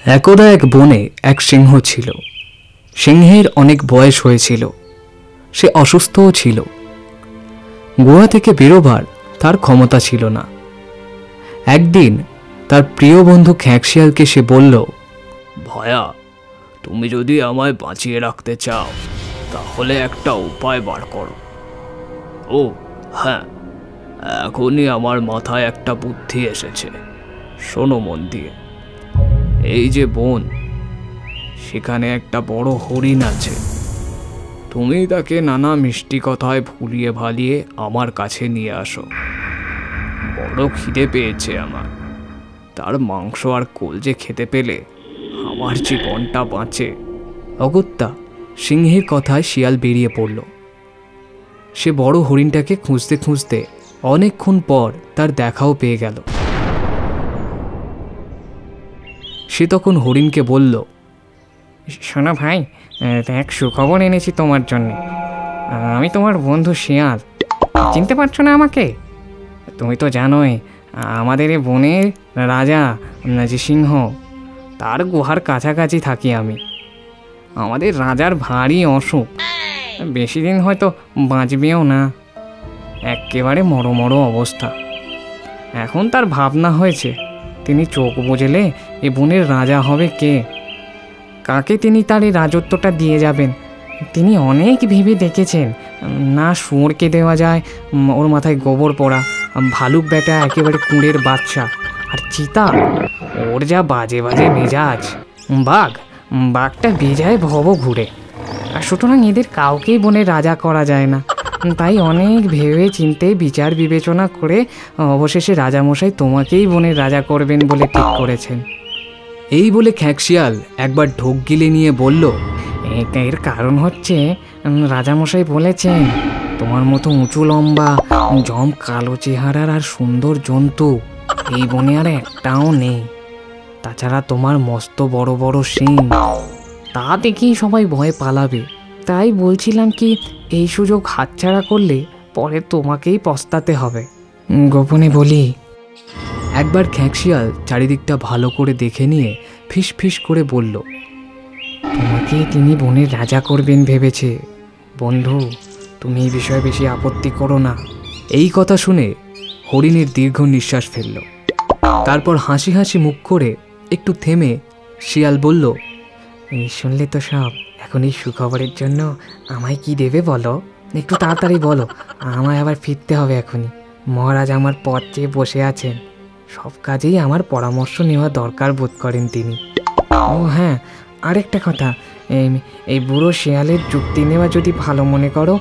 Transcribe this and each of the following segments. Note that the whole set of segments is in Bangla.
একদা এক বনে এক সিংহ ছিল। সিংহের অনেক বয়স হয়েছিল, সে অসুস্থও ছিল। গুহা থেকে বেরোবার তার ক্ষমতা ছিল না। একদিন তার প্রিয় বন্ধু খ্যাঁকশিয়ালকে সে বলল, ভায়া, তুমি যদি আমায় বাঁচিয়ে রাখতে চাও তাহলে একটা উপায় বার করো। ও হ্যাঁ, এখনই আমার মাথায় একটা বুদ্ধি এসেছে, শোনো মন দিয়ে। এই যে বন, সেখানে একটা বড় হরিণ আছে। তুমি তাকে নানা মিষ্টি কথায় ভুলিয়ে ভালিয়ে আমার কাছে নিয়ে আসো। বড় খিদে পেয়েছে আমার, তার মাংস আর কলজে খেতে পেলে আমার জীবনটা বাঁচে। অগত্যা সিংহের কথায় শিয়াল বেরিয়ে পড়ল। সে বড় হরিণটাকে খুঁজতে খুঁজতে অনেকক্ষণ পর তার দেখাও পেয়ে গেল। সে তখন হরিণকে বলল, শোনো ভাই, এক সুখবর এনেছি তোমার জন্য। আমি তোমার বন্ধু শিয়াল। চিনতে পারছো না আমাকে? তুমি তো জানোই আমাদের এই বনের রাজা যে সিংহ, তার গুহার কাছাকাছি থাকি আমি। আমাদের রাজার ভারী অসুখ, বেশি দিন হয়তো বাঁচবেও না। একেবারে মরো অবস্থা। এখন তার ভাবনা হয়েছে, তিনি চোখ বুঝলে এ বনের রাজা হবে কে, কাকে তিনি তার এই রাজত্বটা দিয়ে যাবেন। তিনি অনেক ভেবে দেখেছেন, না শুয়োরকে দেওয়া যায়, ওর মাথায় গোবর পড়া, ভালুক বেটা একেবারে কুঁড়ের বাচ্চা, আর চিতা, ওর যা বাজে বাজে মেজাজ, বাঘটা বেজায় ভব ঘুরে। আর সুতরাং এদের কাউকেই বনের রাজা করা যায় না। তাই অনেক ভেবে চিন্তে বিচার বিবেচনা করে অবশেষে রাজামশাই তোমাকেই বনের রাজা করবেন বলে ঠিক করেছেন। এই বলে খ্যাঁকশিয়াল একবার ঢোক গিলে নিয়ে বলল, এর কারণ হচ্ছে রাজামশাই বলেছেন, তোমার মতো উঁচু লম্বা জম কালো চেহারার আর সুন্দর জন্তু এই বনে আর একটাও নেই। তাছাড়া তোমার মস্ত বড় বড় শিং, তা দেখেই সবাই ভয়ে পালাবে। তাই বলছিলাম কি, এই সুযোগ হাতছাড়া করলে পরে তোমাকেই পস্তাতে হবে। গোপনে বলি। একবার খ্যাঁকশিয়াল চারিদিকটা ভালো করে দেখে নিয়ে ফিস ফিস করে বলল, তোমাকে তিনি বনের রাজা করবেন ভেবেছে। বন্ধু, তুমি এই বিষয়ে বেশি আপত্তি করো না। এই কথা শুনে হরিণের দীর্ঘ নিঃশ্বাস ফেলল। তারপর হাসি হাসি মুখ করে একটু থেমে শিয়াল বলল, এই শুনলে তো সব। এখন এই সুখবরের জন্য আমায় কি দেবে বলো? একটু তাড়াতাড়ি বলো, আমায় আবার ফিরতে হবে এখনই। মহারাজ আমার পথ চেয়ে বসে আছেন, সব কাজেই আমার পরামর্শ নেওয়া দরকার বোধ করেন তিনি। ও হ্যাঁ, আরেকটা কথা, এই বুড়ো শেয়ালের যুক্তি নেওয়া যদি ভালো মনে করো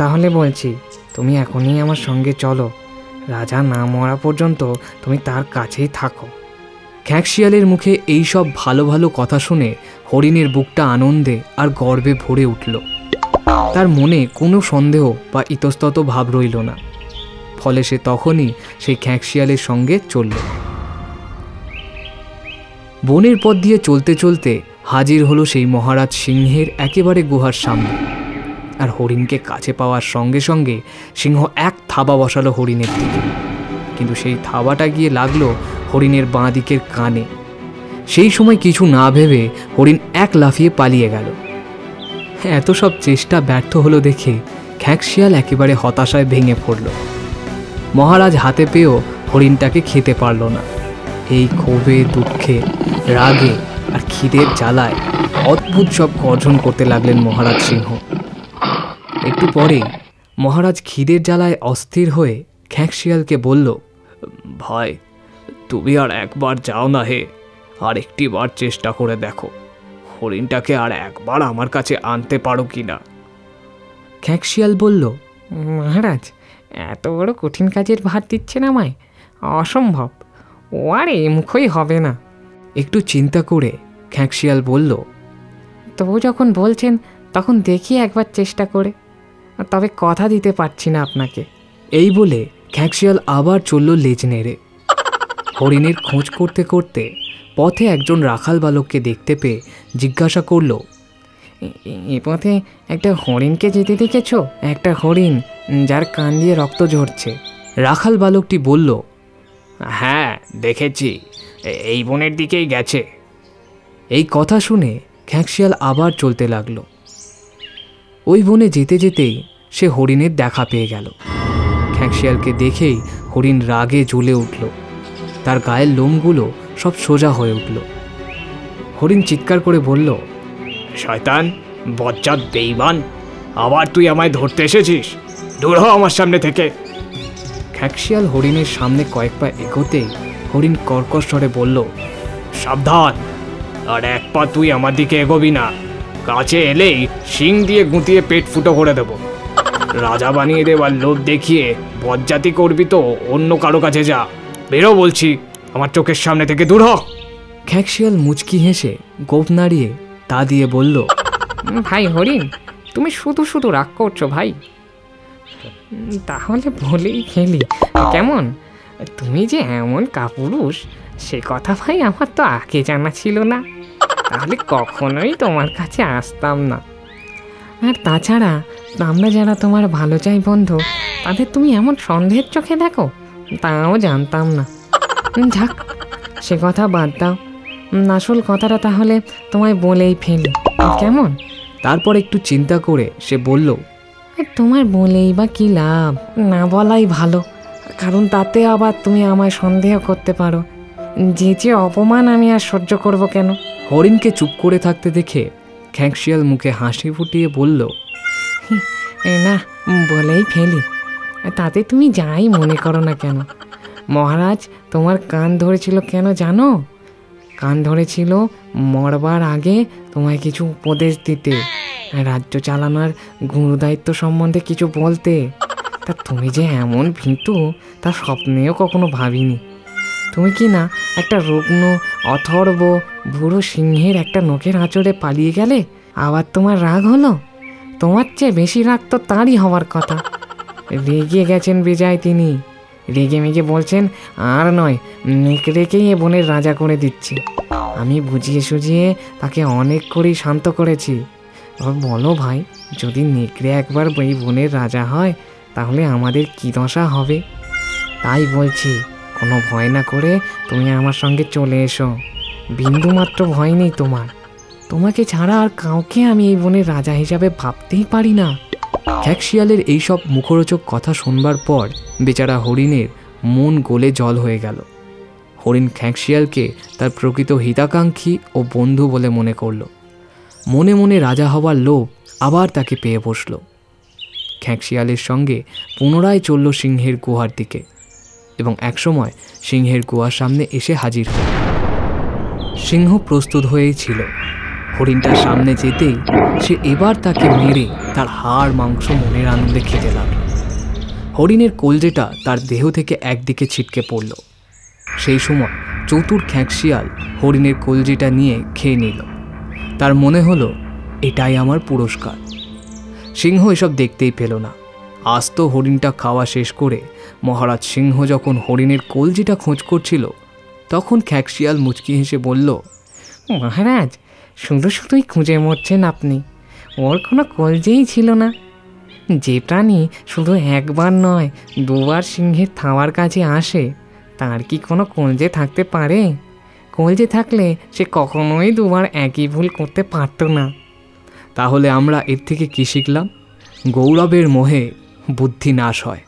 তাহলে বলছি, তুমি এখনই আমার সঙ্গে চলো। রাজা না মরা পর্যন্ত তুমি তার কাছেই থাকো। খ্যাঁকশিয়ালের মুখে এই সব ভালো ভালো কথা শুনে হরিণের বুকটা আনন্দে আর গর্বে ভরে উঠল। তার মনে কোনো সন্দেহ বা ইতস্তত ভাব রইল না। ফলে সে তখনই সেই খ্যাঁকশিয়ালের সঙ্গে চলল। বনের পথ দিয়ে চলতে চলতে হাজির হলো সেই মহারাজ সিংহের একেবারে গুহার সামনে। আর হরিণকে কাছে পাওয়ার সঙ্গে সঙ্গে সিংহ এক থাবা বসালো হরিণের দিকে। কিন্তু সেই থাবাটা গিয়ে লাগলো হরিণের বাঁ দিকের কানে। সেই সময় কিছু না ভেবে হরিণ এক লাফিয়ে পালিয়ে গেল। এত সব চেষ্টা ব্যর্থ হলো দেখে খ্যাঁকশিয়াল একেবারে হতাশায় ভেঙে পড়ল। মহারাজ হাতে পেয়েও হরিণটাকে খেতে পারল না। এই ক্ষোভে, দুঃখে, রাগে আর খিদের জ্বালায় অদ্ভুত সব গর্জন করতে লাগলেন মহারাজ সিংহ। একটু পরেই মহারাজ খিদের জ্বালায় অস্থির হয়ে খ্যাঁকশিয়ালকে বলল, ভাই, তুমি আর একবার যাও না হে, আর একটি বার চেষ্টা করে দেখো, হরিণটাকে আর একবার আমার কাছে আনতে পারো কিনা। খ্যাঁকশিয়াল বলল, মহারাজ, এত বড় কঠিন কাজের ভার দিচ্ছেন আমায়? অসম্ভব, ও আর এই মুখই হবে না। একটু চিন্তা করে খ্যাঁকশিয়াল বলল, তবু যখন বলছেন তখন দেখি একবার চেষ্টা করে, তবে কথা দিতে পারছি না আপনাকে। এই বলে খ্যাঁকশিয়াল আবার চলল লেজ নেড়ে। হরিণের খোঁজ করতে করতে পথে একজন রাখাল বালককে দেখতে পেয়ে জিজ্ঞাসা করল, এ পথে একটা হরিণকে যেতে দেখেছো? একটা হরিণ যার কান দিয়ে রক্ত ঝরছে। রাখাল বালকটি বলল, হ্যাঁ দেখেছি, এই বনের দিকেই গেছে। এই কথা শুনে খ্যাঁকশিয়াল আবার চলতে লাগলো। ওই বনে যেতে যেতেই সে হরিণের দেখা পেয়ে গেল। খ্যাঁকশিয়ালকে দেখেই হরিণ রাগে জ্বলে উঠল। তার গায়ের লোমগুলো সব সোজা হয়ে উঠল। হরিণ চিৎকার করে বলল, শয়তান, বজ্জাত বেঈমান, আবার তুই আমায় ধরতে এসেছিস? দূর হ আমার সামনে থেকে। খ্যাঁকশিয়াল হরিণের সামনে কয়েক পা এগোতেই হরিণ কর্কশ স্বরে বলল, সাবধান, আর এক পা তুই আমার দিকে এগোবি না। কাছে এলেই শিং দিয়ে গুঁতিয়ে পেট ফুটো করে দেব। রাজা বানিয়ে দেওয়ার লোভ দেখিয়ে বজ্জাতি করবি তো অন্য কারো কাছে যা। বেরো বলছি, আমার চোখের সামনে থেকে দূর হ। খ্যাঁকশিয়াল মুচকি হেসে গোঁফ নাড়িয়ে তা দিয়ে বলল, ভাই হরিণ, তুমি শুধু শুধু রাগ করছো ভাই। তাহলে বলেই ফেলি কেমন? তুমি যে এমন কাপুরুষ সে কথা ভাই আমার তো আগে জানা ছিল না, তাহলে কখনোই তোমার কাছে আসতাম না। আর তাছাড়া আমরা যারা তোমার ভালো চাই বন্ধু, তাদের তুমি এমন সন্দেহের চোখে দেখো তাও জানতাম না। যাক, সে কথা বাদ দাও, আসল কথাটা তাহলে তোমায় বলেই ফেলি কেমন? তারপর একটু চিন্তা করে সে বলল, তোমার বলেই বা কি লাভ, না বলাই ভালো, কারণ তাতে আবার তুমি আমায় সন্দেহ করতে পারো। যে অপমান আমি আর সহ্য করব কেন? হরিণকে চুপ করে থাকতে দেখে খ্যাঁকশিয়াল মুখে হাসি ফুটিয়ে বলল, না, বলেই ফেলি, তাতে তুমি যাই মনে করো না কেন। মহারাজ তোমার কান ধরেছিল কেন জানো? কান ধরেছিল মরবার আগে তোমায় কিছু উপদেশ দিতে, রাজ্য চালানোর গুরুদায়িত্ব সম্বন্ধে কিছু বলতে। তা তুমি যে এমন ভীতু তা স্বপ্নেও কখনো ভাবিনি। তুমি কি না একটা রুগ্ন অথর্ব বুড়ো সিংহের একটা নখের আঁচড়ে পালিয়ে গেলে, আবার তোমার রাগ হলো? তোমার চেয়ে বেশি রাগ তো তারই হওয়ার কথা। রেগে গেছেন বেজায় তিনি, রেগে মেগে বলছেন আর নয়, নেকড়েকেই এ বনের রাজা করে দিচ্ছি। আমি বুঝিয়ে সুঝিয়ে তাকে অনেক করেই শান্ত করেছি। বলো ভাই, যদি নেকড়ে একবার এই বনের রাজা হয় তাহলে আমাদের কি দশা হবে? তাই বলছি, কোনো ভয় না করে তুমি আমার সঙ্গে চলে এসো। বিন্দুমাত্র ভয় নেই তোমার। তোমাকে ছাড়া আর কাউকে আমি এই বনের রাজা হিসাবে ভাবতেই পারি না। খ্যাঁকশিয়ালের এইসব মুখরোচক কথা শুনবার পর বেচারা হরিণের মন গলে জল হয়ে গেল। হরিণ খ্যাঁকশিয়ালকে তার প্রকৃত হিতাকাঙ্ক্ষী ও বন্ধু বলে মনে করল। মনে মনে রাজা হবার লোভ আবার তাকে পেয়ে বসল। খ্যাঁকশিয়ালের সঙ্গে পুনরায় চলল সিংহের গুহার দিকে এবং একসময় সিংহের গুহার সামনে এসে হাজির হল। সিংহ প্রস্তুত হয়েই ছিল। হরিণটার সামনে যেতেই সে এবার তাকে মেরে তার হাড় মাংস মনের আনন্দে খেতে লাগল। হরিণের কলজেটা তার দেহ থেকে একদিকে ছিটকে পড়ল। সেই সময় চতুর খ্যাঁকশিয়াল হরিণের কলজেটা নিয়ে খেয়ে নিল। তার মনে হলো এটাই আমার পুরস্কার। সিংহ এসব দেখতেই পেল না। আস্ত হরিণটা খাওয়া শেষ করে মহারাজ সিংহ যখন হরিণের কলজিটা খোঁজ করছিল, তখন খ্যাঁকশিয়াল মুচকি হেসে বলল, মহারাজ, শুধু শুধুই খুঁজে মরছেন আপনি। ওর কোনো কলজেই ছিল না। যে প্রাণী শুধু একবার নয় দুবার সিংহের থাওয়ার কাছে আসে, তার কি কোনো কলজে থাকতে পারে? কলজে থাকলে সে কখনোই দুবার একই ভুল করতে পারত না। তাহলে আমরা এর থেকে কি শিখলাম? গৌরবের মোহে বুদ্ধি নাশ হয়।